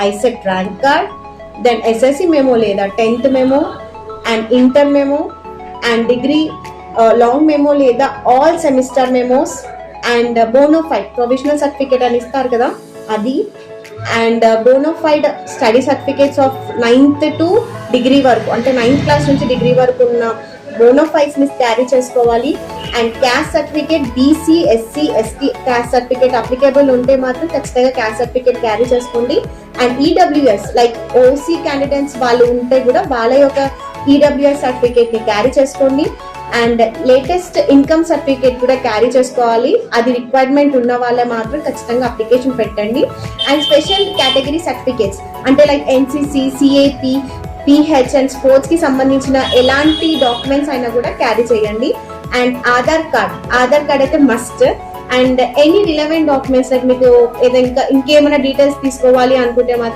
ICET rank card, then SSC memo లేదా 10th memo and inter memo and degree long memo లేదా all semester memos and bonafide provisional certificate అని ఇస్తారు కదా అది, and bonafide study certificates of 9th to degree వరకు, అంటే 9th class నుంచి degree వరకు ఉన్న బోనోఫైడ్స్ ని క్యారీ చేసుకోవాలి. And caste certificate BC SC ST caste certificate applicable ఉంటే మాత్రం ఖచ్చితంగా క్యాస్ట్ సర్టిఫికేట్ క్యారీ చేసుకోండి. And EWS like OC candidates వాళ్ళు ఉంటే కూడా వాళ్ళ యొక్క ఈడబ్ల్యూఎస్ సర్టిఫికేట్ ని క్యారీ చేసుకోండి. అండ్ లేటెస్ట్ ఇన్కమ్ సర్టిఫికేట్ కూడా క్యారీ చేసుకోవాలి. అది రిక్వైర్మెంట్ ఉన్న వాళ్ళే మాత్రం ఖచ్చితంగా అప్లికేషన్ పెట్టండి. అండ్ స్పెషల్ కేటగిరీ సర్టిఫికేట్స్ అంటే like NCC, CAP, pH and sports కి సంబంధించిన ఎలాంటి డాక్యుమెంట్స్ అయినా కూడా క్యారీ చేయండి. అండ్ ఆధార్ కార్డ్ అయితే must. And any relevant documents like మీకు ఏదైనా ఇంకేమైనా డీటెయిల్స్ తీసుకోవాలి అనుకుంటే మాత్రం